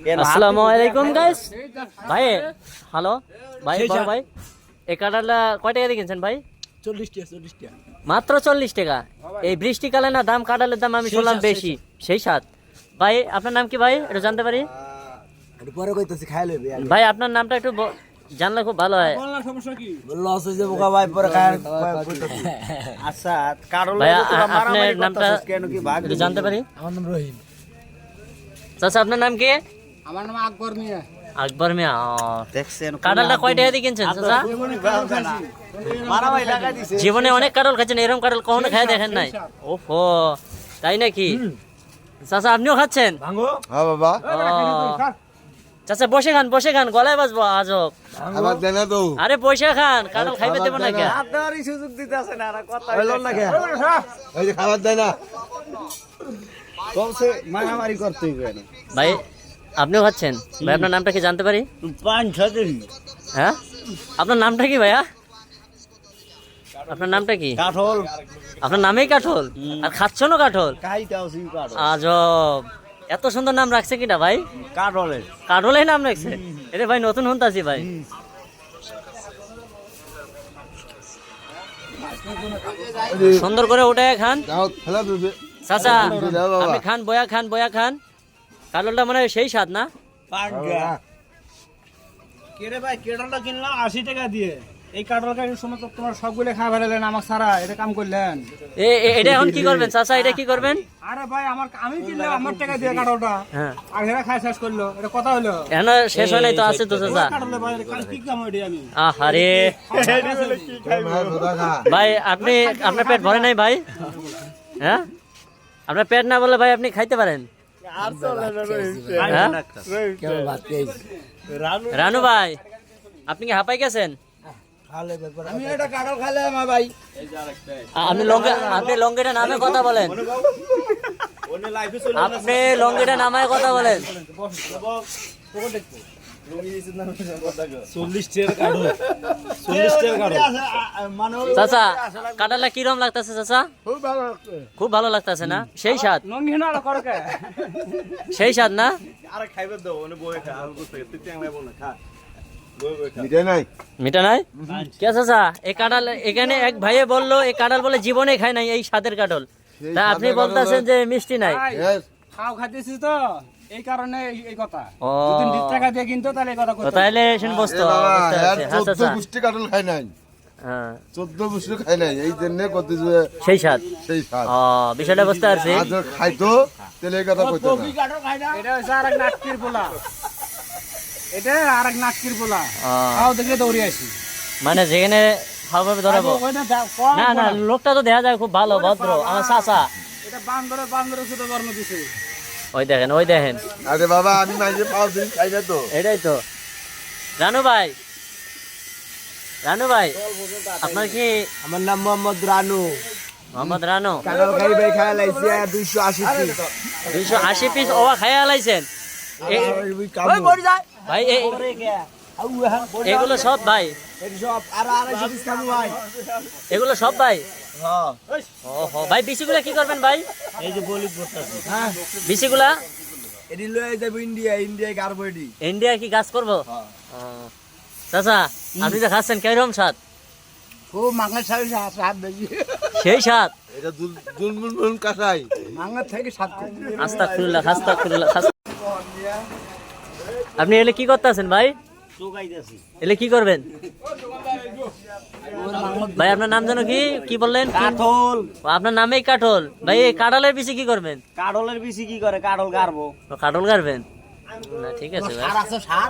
আসসালামু আলাইকুম গাইস ভাই হ্যালো ভাই বড় ভাই এই কাঁঠালটা কয় টাকা দিয়ে কিনছেন ভাই? 40 টাকা। মাত্র 40 টাকা। এই বৃষ্টিকালে না দাম কাঁঠালের দাম আমি শুনলাম বেশি, সেই সাথ। ভাই আপনার নাম কি ভাই, একটু জানতে পারি? একটু পরে কইতাছি খাই লইবে ভাই আপনার নামটা একটু জানলে খুব ভালো হয়। বললা সমস্যা কি? লস হইছে বোকা ভাই পরে খাই কইতাছি। আচ্ছা কারণ ভাই আপনার নামটা একটু জানতে পারি? আমার নাম রহিম। চাচা আপনার নাম কি? আমার নাম আকবর মিয়া। আকবর মিয়া। দেখছেন কাঁঠালটা কয় টাকা দিয়ে কিনছেন চাচা? মারামারি লাগা দিছে। জীবনে অনেক কাঁঠাল খাচ্ছেন, এরকম কাঁঠাল কখনো খাই দেখেন নাই? ওহো তাই নাকি? চাচা আপনিও খাচ্ছেন? ভাঙো। হ্যাঁ বাবা। চাচা বসে খান গলায় বাজবো আজব। আবার দেন না তো। আরে বসে খান, কাঁঠাল খাইবে দেবো না কে? আপনারই সুযোগ দিতে আছে না আর কথা হইল না কে? ওই যে খাবার দেয় না। কমসে মারামারি করতে হইবে না। ভাই আপনিও খাচ্ছেন? ভাই আপনার নামটা কি জানতে পারি? পাঁচ ছদিন হ্যাঁ আপনার নামটা কি ভাইয়া? আপনার নামটা কি? কাঠল আপনার নামেই কাঠল আর খাচ্ছনও কাঠল? খাইতাও সিম কাঠল। আজব, এত সুন্দর নাম রাখছে কিনা ভাই? কাঠলের কাঠলেই নাম রাখছে? এটা ভাই নতুন শুনতাছি ভাই। সুন্দর করে উঠে খান যাও ফেলা দিবে। চাচা, আপনি খান বয়া খান। কাঠলটা মানে সেই স্বাদ না? কেরে ভাই কেটলটা কিনলাম 80 টাকা দিয়ে। এই কাটল কাটার সময় তো তোমার সবগুলো খাওয়া ফেলালেন, আমার সারা এটা কাম করলেন। এটা এখন কি করবেন চাচা, এটা কি করবেন? আরে ভাই আমি কিনলাম আমার টাকা দিয়ে কাটলটা, হ্যাঁ আর এরা খাই শেষ করলো, এটা কথা হলো? এখন শেষ হয় নাই তো, আছে তো চাচা। কাটলে ভাই কাল কি কাম হইছে আমি? আহারে ভাই আপনি, আপনার পেট ভরে নাই ভাই? হ্যাঁ আপনার পেট না বলে ভাই আপনি খাইতে পারেন? হ্যাঁ? রানু ভাই আপনি কি হাঁপাই গেছেন? আমি এটা কাটল খাইলাম ভাই। আপনি লঙ্গিটা নামে কথা বলেন, আপনি লঙ্গিটা নামায় কথা বলেন। 40 টাকা কাটল, 40 টাকা কাটল। চাচা কাঁঠালটা কিরম লাগতেছে চাচা? খুব ভালো লাগতেছে না? সেই স্বাদ, নঙ্গি না করে কে? সেই স্বাদ না? আরে খাইবে দাও ওনে বয়ে খা আর বুঝতে তুই চ্যাংলা বল না খা। মিটাই নাই মিঠা নাই কে চাচা? এই কাঁঠাল এখানে এক ভাইয়ে বললো এই কাঁঠাল বলে জীবনে খায় নাই, এই স্বাদের কাঁঠাল। তা আপনি বলতেছেন যে মিষ্টি নাই? খাও খাইতেছিস তো এই কারণে এই কথা। ও যদি 20 টাকা দিয়ে কিনতো তাহলে এই কথা কইতো। তাহলে শুন বসতো। হ্যাঁ চাচা, পুষ্টি কাটল খাই নাই, হ্যাঁ 14 পুষ্টি খাই নাই, এই জন্য কত যে সেই স্বাদ। সেই স্বাদ। ও বিষয়টা বুঝতে পারছি। আজ খাইতো তেলে এই কথা কইতো না। এটা হচ্ছে আরেক নাটকির পোলা, এটা আরেক নাটকির পোলা। ও, খাও দেখলে দৌড়ে আসি। মানে যেখানে খাওয়াবে ধরাবো না? না লোকটা তো দেখা যায় খুব ভালো ভদ্র, আমার চাচা। এটা বান্দরে শুধু জন্ম দিছে। ওই দেখেন আরে বাবা আমি মাইজে পাও দিন খাই না তো। এটাই তো। রানু ভাই আপনার কি? আমার নাম মোহাম্মদ রানু। মোহাম্মদ রানু। কাঁঠাল খাই ভাই খাই লাইছি 280 পিস। 280 পিস ওয়া খাইয়া আলাইছেন ভাই? এগুলো সব ভাই, এগুলো সব ভাই? ওহো ভাই বিচিগুলা কি করবেন ভাই? এই যে বলি বলতাছি, বিচিগুলা এডি লয়ে যাব ইন্ডিয়ায় গারবো এডি। ইন্ডিয়া কি গাছ করবো? চাচা আপনি তো খাচ্ছেন, কেরম স্বাদ? খুব মাংস স্বাদ বেশি। সেই স্বাদ? এটা দুলমুল কাঁচাই মাংস থেকে স্বাদ। আস্তাগফিরুল্লাহ। আপনি এলে কি করতেছেন ভাই? এলে কি করবেন ভাই? আপনার নাম যেন কি বললেন? কাঠল। আপনার নামেই কাঠল। ভাই এই কাঁঠালের বিচি কি করবেন? কাঠলের বেশি কি করে? কাঠল গারবো। কাঠল গাড়বেন না? ঠিক আছে ভাই। সার আছে সার।